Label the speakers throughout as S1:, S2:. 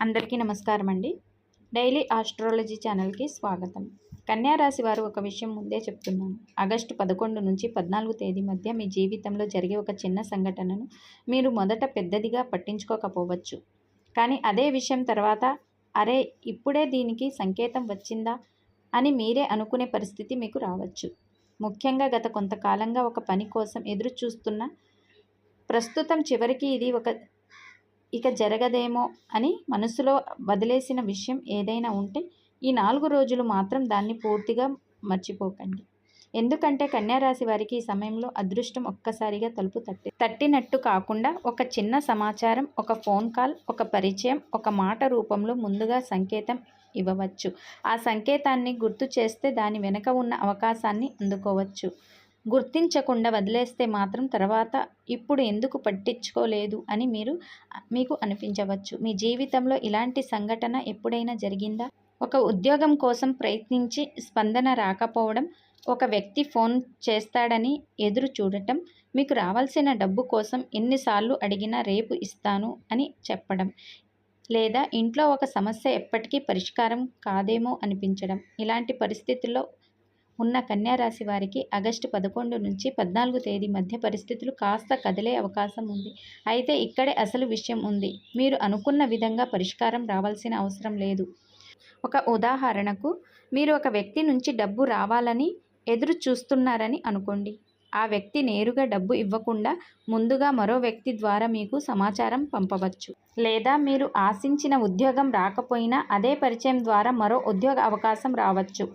S1: అందరికీ నమస్కారం అండి. డైలీ ఆస్ట్రాలజీ ఛానల్కి స్వాగతం. కన్యా రాశి వారు ఒక విషయం ముందే చెప్తున్నాను. ఆగస్టు 11 నుంచి 14 తేదీ మధ్య మీ జీవితంలో జరిగే ఒక చిన్న సంఘటనను మీరు మొదట పెద్దదిగా పట్టించుకోకపోవచ్చు. కానీ అదే విషయం తర్వాత అరే ఇప్పుడే దీనికి సంకేతం వచ్చిందా అని మీరే అనుకునే పరిస్థితి మీకు రావచ్చు. ముఖ్యంగా గత కొంతకాలంగా ఒక పని కోసం ఎదురు చూస్తున్న ప్రస్తుతం చివరికి ఇది ఇక జరగదేమో అని మనసులో వదిలేసిన విషయం ఏదైనా ఉంటే ఈ 4 రోజులు మాత్రం దాన్ని పూర్తిగా మర్చిపోకండి. ఎందుకంటే కన్యారాశి వారికి ఈ సమయంలో అదృష్టం ఒక్కసారిగా తలుపు తట్టినట్టు కాకుండా ఒక చిన్న సమాచారం, ఒక ఫోన్ కాల్, ఒక పరిచయం, ఒక మాట రూపంలో ముందుగా సంకేతం ఇవ్వవచ్చు. ఆ సంకేతాన్ని గుర్తు చేస్తే దాని వెనుక ఉన్న అవకాశాన్ని అందుకోవచ్చు. గుర్తించకుండా వదిలేస్తే మాత్రం తర్వాత ఇప్పుడు ఎందుకు పట్టించుకోలేదు అని మీకు అనిపించవచ్చు. మీ జీవితంలో ఇలాంటి సంఘటన ఎప్పుడైనా జరిగిందా? ఒక ఉద్యోగం కోసం ప్రయత్నించి స్పందన రాకపోవడం, ఒక వ్యక్తి ఫోన్ చేస్తాడని ఎదురు చూడటం, మీకు రావాల్సిన డబ్బు కోసం ఎన్నిసార్లు అడిగినా రేపు ఇస్తాను అని చెప్పడం, లేదా ఇంట్లో ఒక సమస్య ఎప్పటికీ పరిష్కారం కాదేమో అనిపించడం. ఇలాంటి పరిస్థితుల్లో ఉన్న కన్యారాశి వారికి ఆగస్టు 11 నుంచి 14 తేదీ మధ్య పరిస్థితులు కాస్త కదిలే అవకాశం ఉంది. అయితే ఇక్కడే అసలు విషయం ఉంది. మీరు అనుకున్న విధంగా పరిష్కారం రావాల్సిన అవసరం లేదు. ఒక ఉదాహరణకు, మీరు ఒక వ్యక్తి నుంచి డబ్బు రావాలని ఎదురు చూస్తున్నారని అనుకోండి. ఆ వ్యక్తి నేరుగా డబ్బు ఇవ్వకుండా ముందుగా మరో వ్యక్తి ద్వారా మీకు సమాచారం పంపవచ్చు. లేదా మీరు ఆశించిన ఉద్యోగం రాకపోయినా అదే పరిచయం ద్వారా మరో ఉద్యోగ అవకాశం రావచ్చు.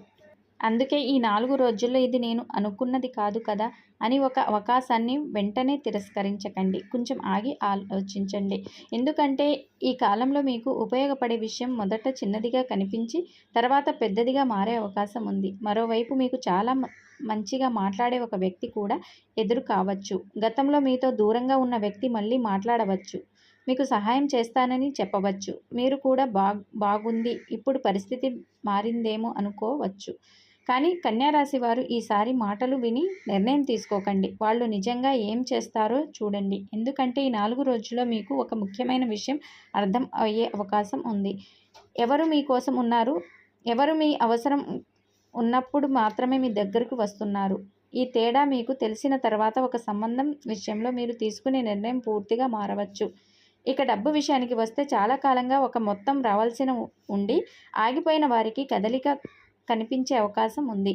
S1: అందుకే ఈ 4 రోజుల్లో ఇది నేను అనుకున్నది కాదు కదా అని ఒక అవకాశాన్ని వెంటనే తిరస్కరించకండి. కొంచెం ఆగి ఆలోచించండి. ఎందుకంటే ఈ కాలంలో మీకు ఉపయోగపడే విషయం మొదట చిన్నదిగా కనిపించి తర్వాత పెద్దదిగా మారే అవకాశం ఉంది. మరోవైపు మీకు చాలా మంచిగా మాట్లాడే ఒక వ్యక్తి కూడా ఎదురు కావచ్చు. గతంలో మీతో దూరంగా ఉన్న వ్యక్తి మళ్ళీ మాట్లాడవచ్చు. మీకు సహాయం చేస్తానని చెప్పవచ్చు. మీరు కూడా బాగుంది, ఇప్పుడు పరిస్థితి మారిందేమో అనుకోవచ్చు. కానీ కన్యారాశి వారు ఈసారి మాటలు విని నిర్ణయం తీసుకోకండి. వాళ్ళు నిజంగా ఏం చేస్తారో చూడండి. ఎందుకంటే ఈ 4 రోజుల్లో మీకు ఒక ముఖ్యమైన విషయం అర్థం అయ్యే అవకాశం ఉంది. ఎవరు మీకోసం ఉన్నారు, ఎవరు మీ అవసరం ఉన్నప్పుడు మాత్రమే మీ దగ్గరకు వస్తున్నారు. ఈ తేడా మీకు తెలిసిన తర్వాత ఒక సంబంధం విషయంలో మీరు తీసుకునే నిర్ణయం పూర్తిగా మారవచ్చు. ఇక డబ్బు విషయానికి వస్తే చాలా కాలంగా ఒక మొత్తం రావాల్సిన ఉండి ఆగిపోయిన వారికి కదలిక కనిపించే అవకాశం ఉంది.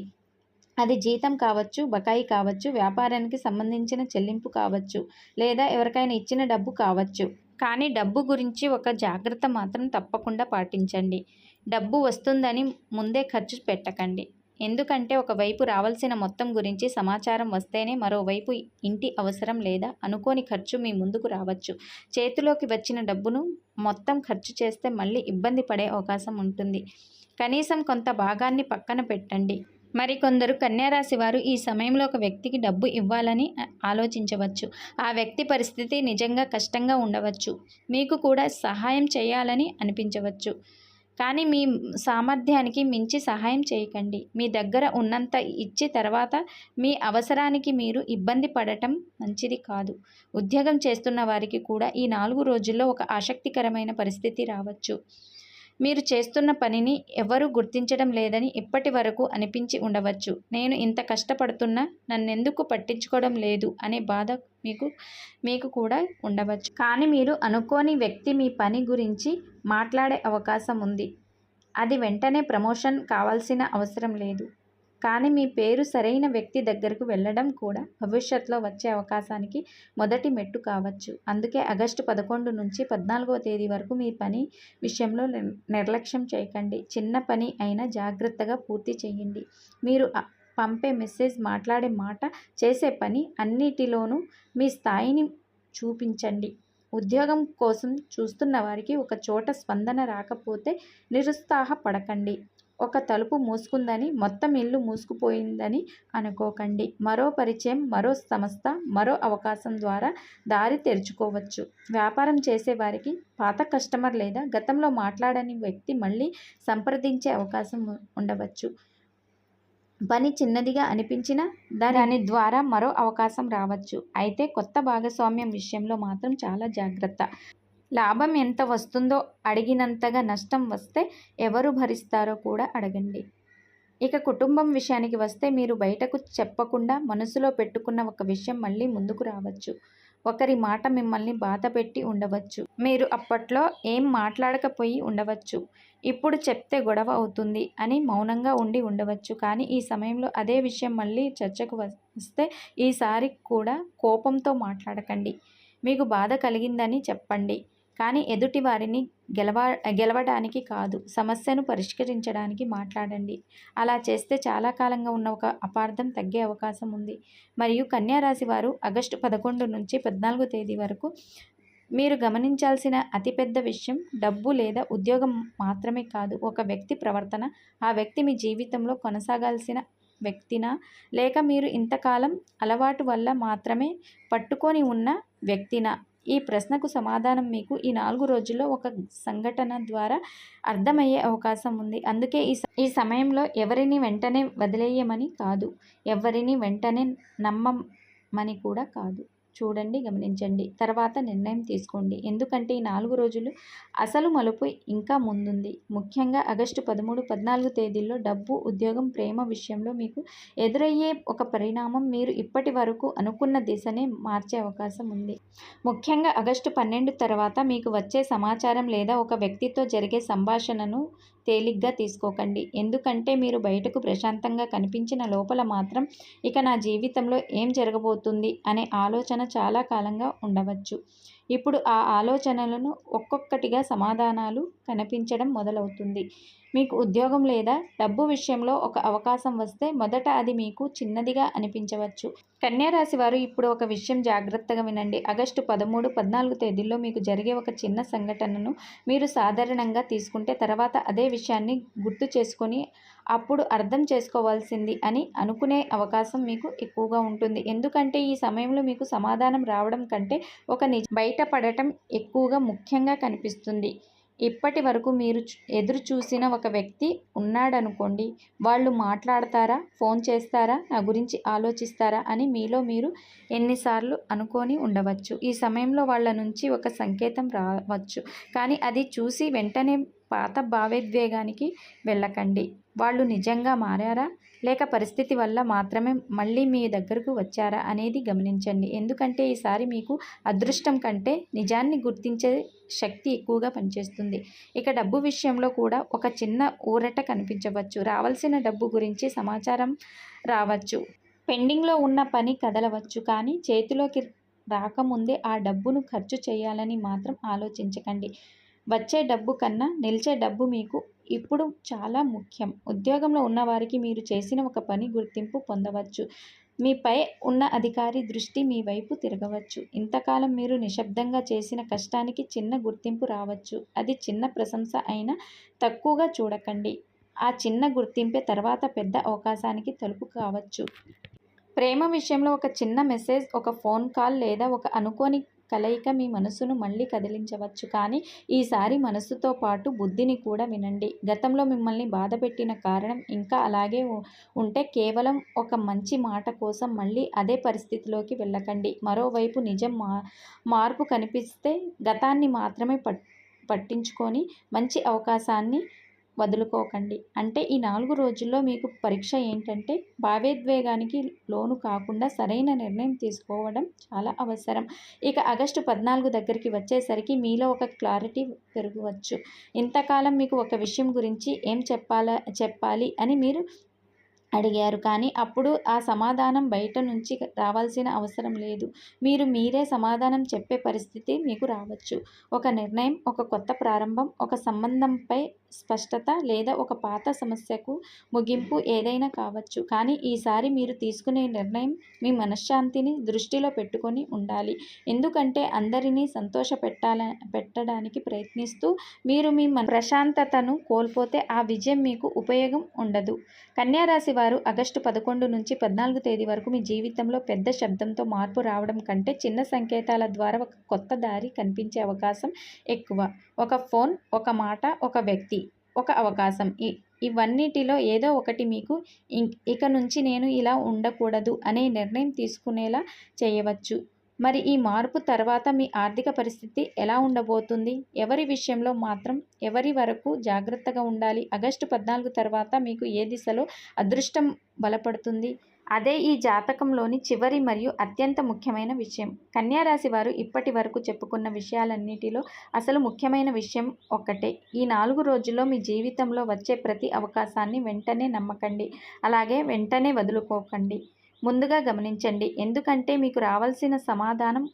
S1: అది జీతం కావచ్చు, బకాయి కావచ్చు, వ్యాపారానికి సంబంధించిన చెల్లింపు కావచ్చు, లేదా ఎవరికైనా ఇచ్చిన డబ్బు కావచ్చు. కానీ డబ్బు గురించి ఒక జాగ్రత్త మాత్రం తప్పకుండా పాటించండి. డబ్బు వస్తుందని ముందే ఖర్చు పెట్టకండి. ఎందుకంటే ఒకవైపు రావాల్సిన మొత్తం గురించి సమాచారం వస్తేనే మరోవైపు ఇంటి అవసరం లేదా అనుకోని ఖర్చు మీ ముందుకు రావచ్చు. చేతిలోకి వచ్చిన డబ్బును మొత్తం ఖర్చు చేస్తే మళ్ళీ ఇబ్బంది పడే అవకాశం ఉంటుంది. కనీసం కొంత భాగాన్ని పక్కన పెట్టండి. మరికొందరు కన్యారాశి వారు ఈ సమయంలో ఒక వ్యక్తికి డబ్బు ఇవ్వాలని ఆలోచించవచ్చు. ఆ వ్యక్తి పరిస్థితి నిజంగా కష్టంగా ఉండవచ్చు. మీకు కూడా సహాయం చేయాలని అనిపించవచ్చు. కానీ మీ సామర్థ్యానికి మించి సహాయం చేయకండి. మీ దగ్గర ఉన్నంత ఇచ్చి తర్వాత మీ అవసరానికి మీరు ఇబ్బంది పడటం మంచిది కాదు. ఉద్యోగం చేస్తున్న వారికి కూడా ఈ 4 రోజుల్లో ఒక ఆసక్తికరమైన పరిస్థితి రావచ్చు. మీరు చేస్తున్న పనిని ఎవరూ గుర్తించడం లేదని ఇప్పటి వరకు అనిపించి ఉండవచ్చు. నేను ఇంత కష్టపడుతున్నా నన్నెందుకు పట్టించుకోవడం లేదు అనే బాధ మీకు కూడా ఉండవచ్చు. కానీ మీరు అనుకోని వ్యక్తి మీ పని గురించి మాట్లాడే అవకాశం ఉంది. అది వెంటనే ప్రమోషన్ కావాల్సిన అవసరం లేదు. కానీ మీ పేరు సరైన వ్యక్తి దగ్గరకు వెళ్ళడం కూడా భవిష్యత్తులో వచ్చే అవకాశానికి మొదటి మెట్టు కావచ్చు. అందుకే ఆగస్టు 11 నుంచి 14వ తేదీ వరకు మీ పని విషయంలో నిర్లక్ష్యం చేయకండి. చిన్న పని అయినా జాగ్రత్తగా పూర్తి చేయండి. మీరు పంపే మెసేజ్, మాట్లాడే మాట, చేసే పని అన్నిటిలోనూ మీ స్థాయిని చూపించండి. ఉద్యోగం కోసం చూస్తున్న వారికి ఒక చోట స్పందన రాకపోతే నిరుత్సాహపడకండి. ఒక తలుపు మూసుకుందని మొత్తం ఇల్లు మూసుకుపోయిందని అనుకోకండి. మరో పరిచయం, మరో సంస్థ, మరో అవకాశం ద్వారా దారి తెరుచుకోవచ్చు. వ్యాపారం చేసే వారికి పాత కస్టమర్ లేదా గతంలో మాట్లాడని వ్యక్తి మళ్ళీ సంప్రదించే అవకాశం ఉండవచ్చు. పని చిన్నదిగా అనిపించినా దాని ద్వారా మరో అవకాశం రావచ్చు. అయితే కొత్త భాగస్వామ్యం విషయంలో మాత్రం చాలా జాగ్రత్త. లాభం ఎంత వస్తుందో అడిగినంతగా నష్టం వస్తే ఎవరు భరిస్తారో కూడా అడగండి. ఇక కుటుంబం విషయానికి వస్తే మీరు బయటకు చెప్పకుండా మనసులో పెట్టుకున్న ఒక విషయం మళ్ళీ ముందుకు రావచ్చు. ఒకరి మాట మిమ్మల్ని బాధపెట్టి ఉండవచ్చు. మీరు అప్పట్లో ఏం మాట్లాడకపోయి ఉండవచ్చు. ఇప్పుడు చెప్తే గొడవ అవుతుంది అని మౌనంగా ఉండి ఉండవచ్చు. కానీ ఈ సమయంలో అదే విషయం మళ్ళీ చర్చకు వస్తే ఈసారి కూడా కోపంతో మాట్లాడకండి. మీకు బాధ కలిగిందని చెప్పండి. కానీ ఎదుటి వారిని గెలవడానికి కాదు, సమస్యను పరిష్కరించడానికి మాట్లాడండి. అలా చేస్తే చాలా కాలంగా ఉన్న ఒక అపార్థం తగ్గే అవకాశం ఉంది. మరియు కన్యా రాశి వారు ఆగస్టు 11 నుంచి 14 తేదీ వరకు మీరు గమనించాల్సిన అతిపెద్ద విషయం డబ్బు లేదా ఉద్యోగం మాత్రమే కాదు, ఒక వ్యక్తి ప్రవర్తన. ఆ వ్యక్తి మీ జీవితంలో కొనసాగాల్సిన వ్యక్తినా, లేక మీరు ఇంతకాలం అలవాటు వల్ల మాత్రమే పట్టుకొని ఉన్న వ్యక్తినా? ఈ ప్రశ్నకు సమాధానం మీకు ఈ 4 రోజుల్లో ఒక సంఘటన ద్వారా అర్థమయ్యే అవకాశం ఉంది. అందుకే ఈ సమయంలో ఎవరిని వెంటనే వదిలేయమని కాదు, ఎవరిని వెంటనే నమ్మమని కూడా కాదు. చూడండి, గమనించండి, తర్వాత నిర్ణయం తీసుకోండి. ఎందుకంటే ఈ 4 రోజులు అసలు మలుపు ఇంకా ముందుంది. ముఖ్యంగా ఆగస్టు 13, 14 తేదీల్లో డబ్బు, ఉద్యోగం, ప్రేమ విషయంలో మీకు ఎదురయ్యే ఒక పరిణామం మీరు ఇప్పటి వరకు అనుకున్న దిశనే మార్చే అవకాశం ఉంది. ముఖ్యంగా ఆగస్టు 12 తర్వాత మీకు వచ్చే సమాచారం లేదా ఒక వ్యక్తితో జరిగే సంభాషణను తేలిగ్గా తీసుకోకండి. ఎందుకంటే మీరు బయటకు ప్రశాంతంగా కనిపించిన లోపల మాత్రం ఇక నా జీవితంలో ఏం జరగబోతుంది అనే ఆలోచన చాలా కాలంగా ఉండవచ్చు. ఇప్పుడు ఆ ఆలోచనలను ఒక్కొక్కటిగా సమాధానాలు కనిపించడం మొదలవుతుంది. మీకు ఉద్యోగం లేదా డబ్బు విషయంలో ఒక అవకాశం వస్తే మొదట అది మీకు చిన్నదిగా అనిపించవచ్చు. కన్యా రాశి వారు ఇప్పుడు ఒక విషయం జాగ్రత్తగా వినండి. ఆగస్టు 13, 14 తేదీల్లో మీకు జరిగే ఒక చిన్న సంఘటనను మీరు సాధారణంగా తీసుకుంటే తర్వాత అదే విషయాన్ని గుర్తు చేసుకొని అప్పుడు అర్థం చేసుకోవాల్సింది అని అనుకునే అవకాశం మీకు ఎక్కువగా ఉంటుంది. ఎందుకంటే ఈ సమయంలో మీకు సమాధానం రావడం కంటే ఒక బయటపడటం ఎక్కువగా ముఖ్యంగా కనిపిస్తుంది. ఇప్పటి వరకు మీరు ఎదురు చూసిన ఒక వ్యక్తి ఉన్నాడనుకోండి. వాళ్ళు మాట్లాడతారా, ఫోన్ చేస్తారా, నా గురించి ఆలోచిస్తారా అని మీలో మీరు ఎన్నిసార్లు అనుకొని ఉండవచ్చు. ఈ సమయంలో వాళ్ళ నుంచి ఒక సంకేతం రావచ్చు. కానీ అది చూసి వెంటనే పాత భావోద్వేగానికి వెళ్ళకండి. వాళ్ళు నిజంగా మారారా, లేక పరిస్థితి వల్ల మాత్రమే మళ్ళీ మీ దగ్గరకు వచ్చారా అనేది గమనించండి. ఎందుకంటే ఈసారి మీకు అదృష్టం కంటే నిజాన్ని గుర్తించే శక్తి ఎక్కువగా పనిచేస్తుంది. ఇక డబ్బు విషయంలో కూడా ఒక చిన్న ఊరట కనిపించవచ్చు. రావాల్సిన డబ్బు గురించి సమాచారం రావచ్చు. పెండింగ్లో ఉన్న పని కదలవచ్చు. కానీ చేతిలోకి రాకముందే ఆ డబ్బును ఖర్చు చేయాలని మాత్రం ఆలోచించకండి. వచ్చే డబ్బు కన్నా నిలిచే డబ్బు మీకు ఇప్పుడు చాలా ముఖ్యం. ఉద్యోగంలో ఉన్నవారికి మీరు చేసిన ఒక పని గుర్తింపు పొందవచ్చు. మీపై ఉన్న అధికారి దృష్టి మీ వైపు తిరగవచ్చు. ఇంతకాలం మీరు నిశ్శబ్దంగా చేసిన కష్టానికి చిన్న గుర్తింపు రావచ్చు. అది చిన్న ప్రశంస అయినా తక్కువగా చూడకండి. ఆ చిన్న గుర్తింపే తర్వాత పెద్ద అవకాశానికి తలుపు కావచ్చు. ప్రేమ విషయంలో ఒక చిన్న మెసేజ్, ఒక ఫోన్ కాల్ లేదా ఒక అనుకోని కలయిక మీ మనసును మళ్ళీ కదిలించవచ్చు. కానీ ఈసారి మనసుతో పాటు బుద్ధిని కూడా వినండి. గతంలో మిమ్మల్ని బాధపెట్టిన కారణం ఇంకా అలాగే ఉంటే కేవలం ఒక మంచి మాట కోసం మళ్ళీ అదే పరిస్థితిలోకి వెళ్ళకండి. మరోవైపు నిజం మార్పు కనిపిస్తే గతాన్ని మాత్రమే పట్టించుకొని మంచి అవకాశాన్ని వదులుకోకండి. అంటే ఈ 4 రోజుల్లో మీకు పరీక్ష ఏంటంటే భావోద్వేగానికి లోను కాకుండా సరైన నిర్ణయం తీసుకోవడం చాలా అవసరం. ఇక ఆగస్టు 14 దగ్గరికి వచ్చేసరికి మీలో ఒక క్లారిటీ పెరగవచ్చు. ఇంతకాలం మీకు ఒక విషయం గురించి ఏం చెప్పాలి అని మీరు అడిగారు. కానీ అప్పుడు ఆ సమాధానం బయట నుంచి రావాల్సిన అవసరం లేదు. మీరే సమాధానం చెప్పే పరిస్థితి మీకు రావచ్చు. ఒక నిర్ణయం, ఒక కొత్త ప్రారంభం, ఒక సంబంధంపై స్పష్టత లేదా ఒక పాత సమస్యకు ముగింపు ఏదైనా కావచ్చు. కానీ ఈసారి మీరు తీసుకునే నిర్ణయం మీ మనశ్శాంతిని దృష్టిలో పెట్టుకొని ఉండాలి. ఎందుకంటే అందరినీ పెట్టడానికి ప్రయత్నిస్తూ మీరు మీ ప్రశాంతతను కోల్పోతే ఆ విజయం మీకు ఉపయోగం ఉండదు. కన్యా రాశి వారు ఆగస్టు 11 నుంచి 14 తేదీ వరకు మీ జీవితంలో పెద్ద శబ్దంతో మార్పు రావడం కంటే చిన్న సంకేతాల ద్వారా ఒక కొత్త దారి కనిపించే అవకాశం ఎక్కువ. ఒక ఫోన్, ఒక మాట, ఒక వ్యక్తి, ఒక అవకాశం, ఇవన్నిటిలో ఏదో ఒకటి మీకు ఇక నుంచి నేను ఇలా ఉండకూడదు అనే నిర్ణయం తీసుకునేలా చేయవచ్చు. మరి ఈ మార్పు తర్వాత మీ ఆర్థిక పరిస్థితి ఎలా ఉండబోతుంది? ఎవరి విషయంలో మాత్రం ఎవరి వరకు జాగ్రత్తగా ఉండాలి? ఆగస్టు 14 తర్వాత మీకు ఏ దిశలో అదృష్టం బలపడుతుంది? అదే ఈ జాతకంలోని చివరి మరియు అత్యంత ముఖ్యమైన విషయం. కన్యా రాశి వారు ఇప్పటి వరకు చెప్పుకున్న విషయాలన్నిటిలో అసలు ముఖ్యమైన విషయం ఒక్కటే. ఈ 4 రోజుల్లో మీ జీవితంలో వచ్చే ప్రతి అవకాశాన్ని వెంటనే నమ్మకండి. అలాగే వెంటనే వదులుకోకండి. ముందుగా గమనించండి. ఎందుకంటే మీకు రావాల్సిన సమాధానం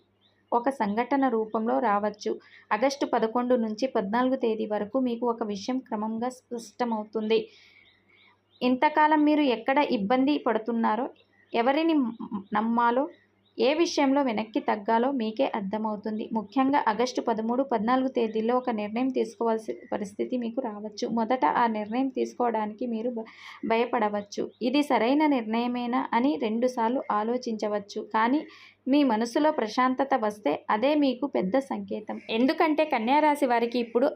S1: ఒక సంఘటన రూపంలో రావచ్చు. ఆగస్టు 11 నుంచి 14 తేదీ వరకు మీకు ఒక విషయం క్రమంగా స్పష్టమవుతుంది. ఇంతకాలం మీరు ఎక్కడ ఇబ్బంది పడుతున్నారో, ఎవరిని నమ్మాలో, ఏ విషయంలో వెనక్కి తగ్గాలో మీకే అర్థమవుతుంది. ముఖ్యంగా ఆగస్టు 13, 14 తేదీల్లో ఒక నిర్ణయం తీసుకోవాల్సిన పరిస్థితి మీకు రావచ్చు. మొదట ఆ నిర్ణయం తీసుకోవడానికి మీరు భయపడవచ్చు. ఇది సరైన నిర్ణయమేనా అని 2 సార్లు ఆలోచించవచ్చు. కానీ మీ మనసులో ప్రశాంతత వస్తే అదే మీకు పెద్ద సంకేతం. ఎందుకంటే కన్యా రాశి వారికి ఇప్పుడు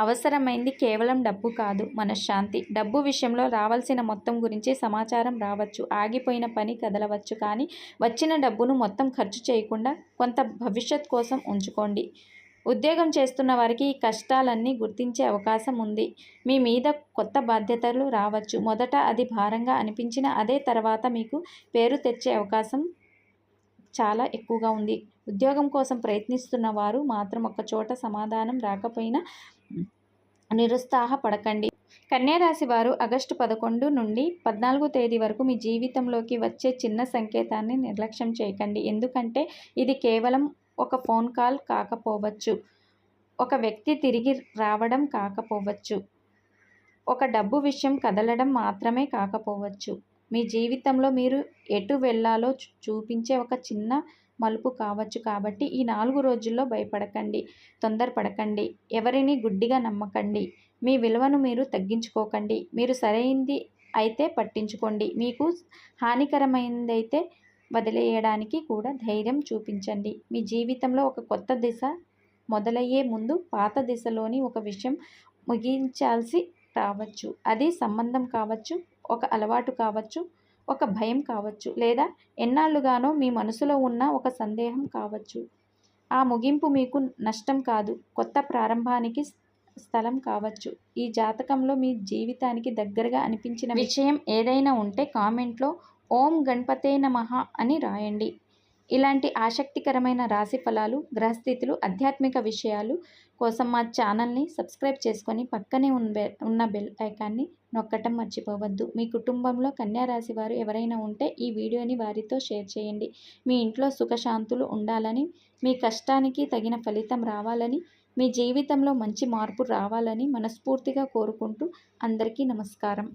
S1: అవసరమైంది కేవలం డబ్బు కాదు, మనశ్శాంతి. డబ్బు విషయంలో రావాల్సిన మొత్తం గురించి సమాచారం రావచ్చు, ఆగిపోయిన పని కదలవచ్చు. కానీ వచ్చిన డబ్బును మొత్తం ఖర్చు చేయకుండా కొంత భవిష్యత్ కోసం ఉంచుకోండి. ఉద్యోగం చేస్తున్న వారికి ఈ కష్టాలన్నీ గుర్తించే అవకాశం ఉంది. మీ మీద కొత్త బాధ్యతలు రావచ్చు. మొదట అది భారంగా అనిపించినా అదే తర్వాత మీకు పేరు తెచ్చే అవకాశం చాలా ఎక్కువగా ఉంది. ఉద్యోగం కోసం ప్రయత్నిస్తున్న వారు మాత్రం ఒక చోట సమాధానం రాకపోయినా నిరుత్సాహపడకండి. కన్యా రాశి వారు ఆగస్టు 11 నుండి 14 తేదీ వరకు మీ జీవితంలోకి వచ్చే చిన్న సంకేతాన్ని నిర్లక్ష్యం చేయకండి. ఎందుకంటే ఇది కేవలం ఒక ఫోన్ కాల్ కాకపోవచ్చు, ఒక వ్యక్తి తిరిగి రావడం కాకపోవచ్చు, ఒక డబ్బు విషయం కదలడం మాత్రమే కాకపోవచ్చు. మీ జీవితంలో మీరు ఎటు వెళ్ళాలో చూపించే ఒక చిన్న మలుపు కావచ్చు. కాబట్టి ఈ 4 రోజుల్లో భయపడకండి, తొందరపడకండి, ఎవరిని గుడ్డిగా నమ్మకండి. మీ విలువను మీరు తగ్గించుకోకండి. మీరు సరైంది అయితే పట్టించుకోండి, మీకు హానికరమైనదైతే వదిలేయడానికి కూడా ధైర్యం చూపించండి. మీ జీవితంలో ఒక కొత్త దిశ మొదలయ్యే ముందు పాత దిశలోని ఒక విషయం ముగించాల్సి రావచ్చు. అది సంబంధం కావచ్చు, ఒక అలవాటు కావచ్చు, ఒక భయం కావచ్చు, లేదా ఎన్నాళ్ళుగానో మీ మనసులో ఉన్న ఒక సందేహం కావచ్చు. ఆ ముగింపు మీకు నష్టం కాదు, కొత్త ప్రారంభానికి స్థలం కావచ్చు. ఈ జాతకంలో మీ జీవితానికి దగ్గరగా అనిపించిన విషయం ఏదైనా ఉంటే కామెంట్లో ఓం గణపతే నమః అని రాయండి. ఇలాంటి ఆసక్తికరమైన రాశి ఫలాలు, గ్రహస్థితులు, ఆధ్యాత్మిక విషయాలు కోసం మా ఛానల్ని సబ్స్క్రైబ్ చేసుకొని పక్కనే ఉన్న బెల్ ఐకాన్ని నొక్కటం మర్చిపోవద్దు. మీ కుటుంబంలో కన్యా రాశి వారు ఎవరైనా ఉంటే ఈ వీడియోని వారితో షేర్ చేయండి. మీ ఇంట్లో సుఖశాంతులు ఉండాలని, మీ కష్టానికి తగిన ఫలితం రావాలని, మీ జీవితంలో మంచి మార్పు రావాలని మనస్ఫూర్తిగా కోరుకుంటూ అందరికీ నమస్కారం.